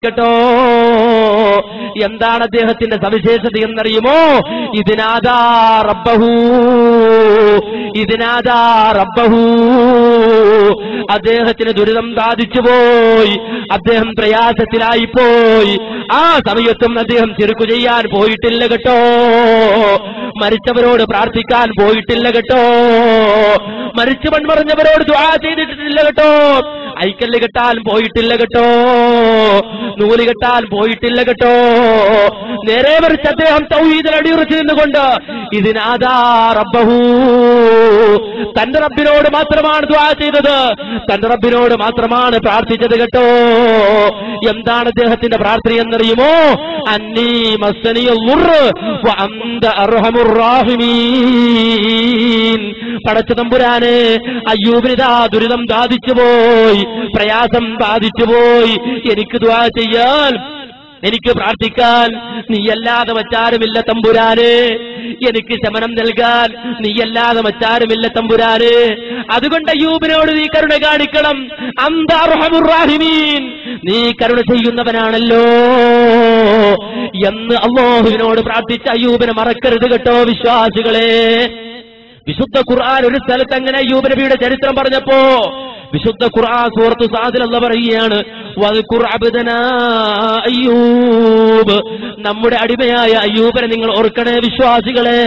കേട്ടോ. എന്താണ് അദ്ദേഹത്തിന്റെ സവിശേഷത എന്നറിയുമോ? ഇതിനാദാ റബ്ബഹു, അദ്ദേഹത്തിന് ദുരിതം ബാധിച്ചു പോയി, അദ്ദേഹം പ്രയാസത്തിലായിപ്പോയി. ആ സമയത്തും അദ്ദേഹം ചെറുക്കു ചെയ്യാൻ പോയിട്ടില്ല കേട്ടോ, മരിച്ചവരോട് പ്രാർത്ഥിക്കാൻ പോയിട്ടില്ല കേട്ടോ, മരിച്ചു മൺമറഞ്ഞവരോട് ദുആ ചെയ്തിട്ടില്ല കേട്ടോ, ഐക്കല്ല് കെട്ടാൻ പോയിട്ടില്ല കേട്ടോ, നൂല് കെട്ടാൻ പോയിട്ടില്ല കേട്ടോ. നേരെ മറിച്ച് അദ്ദേഹം തൗഹീദിൽ അടിയുറച്ചു നിന്നുകൊണ്ട് ഇതിനാദാ റബ്ബഹു, തന്റെ റബ്ബിനോട് മാത്രമാണ് ദുആ ചെയ്തത്, തന്റെ റബ്ബിനോട് മാത്രമാണ് പ്രാർത്ഥിച്ചത് കേട്ടോ. എന്താണ് അദ്ദേഹത്തിന്റെ പ്രാർത്ഥന എന്നറിയുമോ? അന്നീ മസ്സനിയൽ ദുർറ് വ അന്ത അർഹമുർ റാഹിമീൻ. പടച്ച തമ്പുരാനെ, അയ്യൂബിനിതാ ദുരിതം ബാധിച്ചു പോയി, പ്രയാസം ബാധിച്ചു പോയി, എനിക്ക് ദുആ ചെയ്യാൻ, എനിക്ക് പ്രാർത്ഥിക്കാൻ നീയല്ലാതെ മറ്റാരുമില്ല തമ്പുരാനെ, എനിക്ക് ശമനം നൽകാൻ നീയല്ലാതെ മറ്റാരുമില്ല തമ്പുരാനെ. അതുകൊണ്ട് അയ്യൂബിനോട് നീ കരുണ കാണിക്കണം. അന്ത അർഹമുർ റാഹിമീൻ, നീ കരുണ ചെയ്യുന്നവനാണല്ലോ എന്ന് അല്ലാഹുവിനോട് പ്രാർത്ഥിച്ച അയ്യൂബിനെ മറക്കരുത് കേട്ടോ വിശ്വാസികളെ. വിശുദ്ധ ഖുർആൻ ഒരു സ്ഥലത്ത് അങ്ങനെ അയ്യൂബ് നബിയുടെ ചരിത്രം പറഞ്ഞപ്പോ വിശുദ്ധ ഖുർആൻ സൂറത്ത് സാദിൽ അല്ലാഹു പറയുകയാണ്, വദ്കുർ അബ്ദനാ അയ്യൂബ്, നമ്മുടെ അടിമയായ അയ്യൂബനെ നിങ്ങൾ ഓർക്കണേ വിശ്വാസികളെ,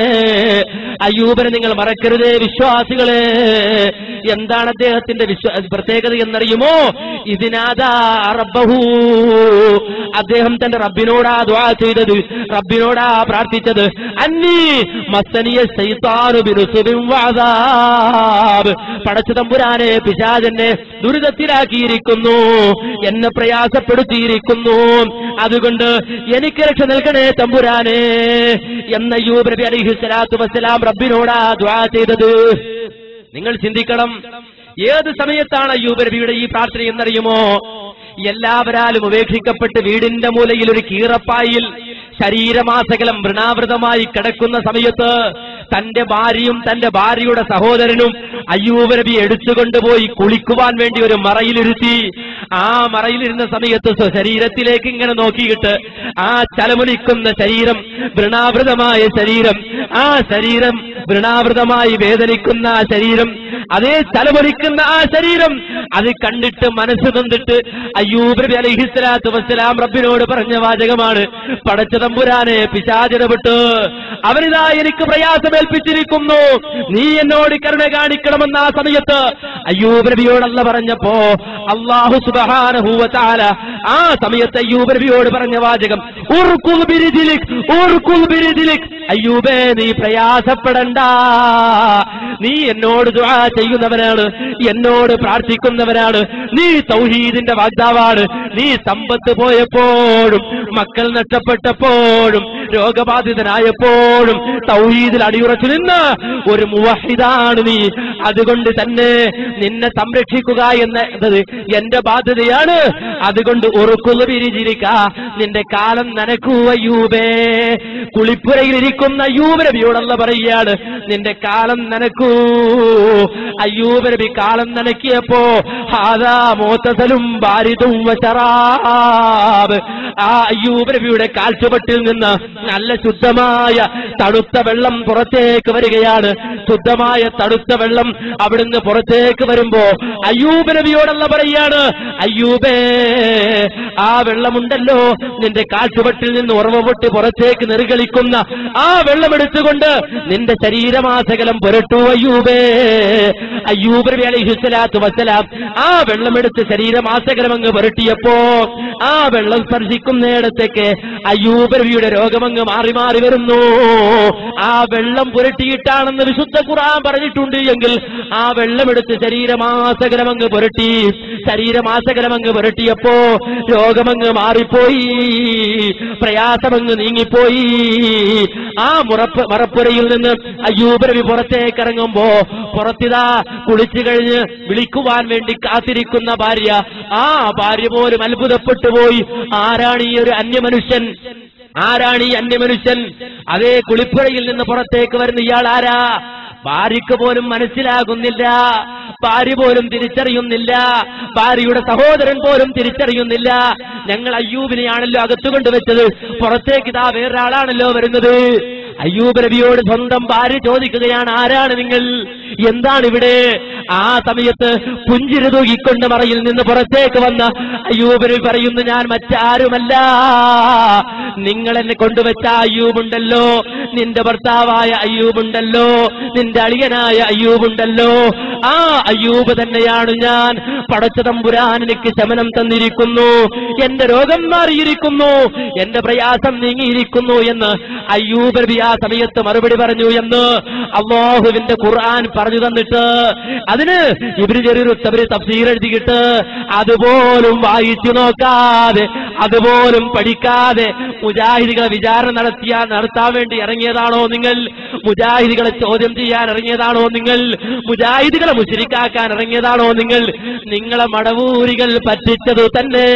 അയ്യൂബനെ നിങ്ങൾ മറക്കരുതേ വിശ്വാസികളെ. എന്താണ് അദ്ദേഹത്തിന്റെ പ്രത്യേകത എന്നറിയുമോ? ഇതിനാദാ റബ്ബഹു, അദ്ദേഹം തന്റെ റബ്ബിനോടാ ദുആ ചെയ്തത്, റബ്ബിനോടാ പ്രാർത്ഥിച്ചത്. അന്നീ മസ്സനിയ ശൈത്താനു ബിനുസുബിൻ വഅദാബ്, പടച്ച തമ്പുരാനെ, പിശാചെന്നെ ദുരിതത്തിലാക്കിയിരിക്കുന്നു, എന്നെ പ്രയാസപ്പെടുത്തിയിരിക്കുന്നു, അതുകൊണ്ട് എനിക്ക് രക്ഷ നൽകണേ തമ്പുരാനെ എന്ന് അയ്യൂബ് നബി അലൈഹിസ്സലാത്തു വസ്സലാം റബ്ബിനോടാ ദുആ ചെയ്തത്. നിങ്ങൾ ചിന്തിക്കണം, ഏത് സമയത്താണ് അയ്യൂബ് നബിയുടെ ഈ പ്രാർത്ഥന എന്നറിയുമോ? എല്ലാവരാലും ഉപേക്ഷിക്കപ്പെട്ട് വീടിന്റെ മൂലയിൽ ഒരു കീറപ്പായിൽ ശരീരമാസകലം വൃണാവൃതമായി കിടക്കുന്ന സമയത്ത് തന്റെ ഭാര്യയും തന്റെ ഭാര്യയുടെ സഹോദരനും അയ്യൂബ് നബി എടുത്തുകൊണ്ടുപോയി കുളിക്കുവാൻ വേണ്ടി ഒരു മറയിലിരുത്തി. ആ മറയിലിരുന്ന സമയത്ത് ശരീരത്തിലേക്ക് ഇങ്ങനെ നോക്കിയിട്ട് ആ ചലമുലിക്കുന്ന ശരീരം, വൃണാവൃതമായ ശരീരം, ആ ശരീരം വൃണാവൃതമായി വേദനിക്കുന്ന ആ ശരീരം, അതേ ചലമൊലിക്കുന്ന ആ ശരീരം, അത് കണ്ടിട്ട് മനസ്സ് നൊന്നിട്ട് അയ്യൂബ് നബി അലൈഹിസ്സലാത്തു വസ്സലാം റബ്ബിനോട് പറഞ്ഞ വാചകമാണ്, പടച്ച തമ്പുരാനെ, പിശാചിടപെട്ട് അവനിതാ എനിക്ക് പ്രയാസമേൽപ്പിച്ചിരിക്കുന്നു, നീ എന്നോട് കരുണ കാണിക്കണമെന്ന ആ സമയത്ത് അയ്യൂബ് നബിയോടല്ല പറഞ്ഞപ്പോ അല്ലാഹു സുബ്ഹാനഹു വ തആല ആ സമയത്ത് അയ്യൂബ് നബിയോട് പറഞ്ഞ വാചകം, ഉർകുൽ ബിരിദിലിക്, ഉർകുൽ ബിരിദിലിക്, അയ്യൂബേ നീ പ്രയാസപ്പെടണ്ട, നീ എന്നോട് ദുആ ചെയ്യുന്നവനാണ്, എന്നോട് പ്രാർത്ഥിക്കുന്നവനാണ്, നീ തൗഹീദിന്റെ വാഗ്ദാവാണ്, നീ സമ്പത്ത് പോയപ്പോഴും മക്കൾ നഷ്ടപ്പെട്ടപ്പോഴും രോഗബാധിതനായപ്പോഴും തൗഹീദിൽ അടിയുറച്ചു നിന്ന് ഒരു മുവഹിദാണ് നീ, അതുകൊണ്ട് തന്നെ നിന്നെ സംരക്ഷിക്കുക എന്നത് എന്റെ ബാധ്യതയാണ്. അതുകൊണ്ട് ഉറുക്കുള്ള പിരിചിരിക്ക, നിന്റെ കാലം നനക്കൂ അയ്യൂബേ. കുളിപ്പുരയിലിരിക്കുന്ന അയ്യൂബ് നബിയോടല്ല പറയുകയാണ്, നിന്റെ കാലം നനക്കൂ. അയ്യൂബ് നബി കാലം നനക്കിയപ്പോ ഹാദാ മുഅ്തസലും ബാരിദും വശറാബ്, ആ അയ്യൂബ് നബിയുടെ കാൽച്ചുവട്ടിൽ നിന്ന് നല്ല ശുദ്ധമായ തണുത്ത വെള്ളം പുറത്തേക്ക് വരികയാണ്. ശുദ്ധമായ തണുത്ത വെള്ളം അവിടുന്ന് പുറത്തേക്ക് വരുമ്പോ അയ്യൂബ് നബിയോടല്ല പറയാണ്, അയ്യൂബേ ആ വെള്ളമുണ്ടല്ലോ നിന്റെ കാൽച്ചുവട്ടിൽ നിന്ന് ഉറവ പൊട്ടി പുറത്തേക്ക് നിർഗളിക്കുന്ന ആ വെള്ളമെടുത്തുകൊണ്ട് നിന്റെ ശരീരമാസകലം പുരട്ടു അയ്യൂബേ. അയ്യൂബ് നബി അലൈഹിസ്സലാത്തു വസ്സലാം ആ വെള്ളമെടുത്ത് ശരീരമാസകലം അങ്ങ് പുരട്ടിയപ്പോ ആ വെള്ളം സ്പർശിക്കുന്നിടത്തേക്ക് അയ്യൂബ് നബിയുടെ രോഗമങ്ങ് മാറി മാറി വരുന്നു. ആ വെള്ളം പുരട്ടിയിട്ടാണെന്ന് വിശുദ്ധ ഖുർആൻ പറഞ്ഞിട്ടുണ്ട് എങ്കിൽ ആ വെള്ളമെടുത്ത് ശരീരമാസകലമങ്ങ് പുരട്ടി, ശരീരമാസകലമങ്ങ് പുരട്ടിയപ്പോ രോഗമങ്ങ് മാറിപ്പോയി, പ്രയാസമങ്ങ് നീങ്ങിപ്പോയി. ആ മറപ്പുരയിൽ നിന്ന് അയ്യൂബ് നബി പുറത്തേക്ക് ഇറങ്ങുമ്പോ പുറത്തിതാ കുളിച്ചു കഴിഞ്ഞ് വിളിക്കുവാൻ വേണ്ടി കാത്തിരിക്കുന്ന ഭാര്യ, ആ ഭാര്യ പോലും അത്ഭുതപ്പെട്ടു പോയി. ആരാണ് ഈ ഒരു അന്യമനുഷ്യൻ, ആരാണ് ഈ അന്യമനുഷ്യൻ? അതേ കുളിപ്പുരയിൽ നിന്ന് പുറത്തേക്ക് വരുന്ന ഇയാൾ ആരാ? ഭാര്യയ്ക്ക് പോലും മനസ്സിലാകുന്നില്ല. ഭാര്യ പോലും തിരിച്ചറിയുന്നില്ല, ഭാര്യയുടെ സഹോദരൻ പോലും തിരിച്ചറിയുന്നില്ല. ഞങ്ങൾ അയ്യൂബിനെയാണല്ലോ അകത്തുകൊണ്ടുവച്ചത്, പുറത്തേക്ക് ഇതാ വേറൊരാളാണല്ലോ വരുന്നത്. അയ്യൂബ് നബിയോട് സ്വന്തം ഭാര്യ ചോദിക്കുകയാണ്, ആരാണ് നിങ്ങൾ, എന്താണ് ഇവിടെ? ആ സമയത്ത് പുഞ്ചിരി തൂകിക്കൊണ്ട് മറയിൽ നിന്ന് പുറത്തേക്ക് വന്ന അയ്യൂബ് നബി പറയുന്നു, ഞാൻ മറ്റാരുമല്ല, നിങ്ങൾ എന്നെ കൊണ്ടുവച്ച അയ്യൂബുണ്ടല്ലോ, നിന്റെ ഭർത്താവായ അയ്യൂബുണ്ടല്ലോ, നിന്റെ അളിയനായ അയ്യൂബുണ്ടല്ലോ, ആ അയ്യൂബ് തന്നെയാണ് ഞാൻ. പടച്ച തമ്പുരാൻ എനിക്ക് ശമനം തന്നിരിക്കുന്നു, എന്റെ രോഗം മാറിയിരിക്കുന്നു, എന്റെ പ്രയാസം നീങ്ങിയിരിക്കുന്നു എന്ന് അയ്യൂബ് നബി ആ സമയത്ത് മറുപടി പറഞ്ഞു എന്ന് അല്ലാഹുവിന്റെ ഖുർആൻ പറഞ്ഞു തന്നിട്ട്, അതിന് ഇബ്നു ജരീർ തബ്രി തഫ്സീർ എഴുതിയിട്ട് അതുപോലും വായിച്ചു നോക്കാതെ, അതുപോലും പഠിക്കാതെ മുജാഹിദികളെ വിചാരണ നടത്താൻ വേണ്ടി ഇറങ്ങിയതാണോ നിങ്ങൾ? മുജാഹിദികളെ ചോദ്യം ചെയ്യാൻ ഇറങ്ങിയതാണോ നിങ്ങൾ? മുജാഹിദികളെ മുശ്രിക്കാക്കാൻ ഇറങ്ങിയതാണോ നിങ്ങൾ? നിങ്ങളെ മടവൂരികൾ പറ്റിച്ചത് തന്നെ.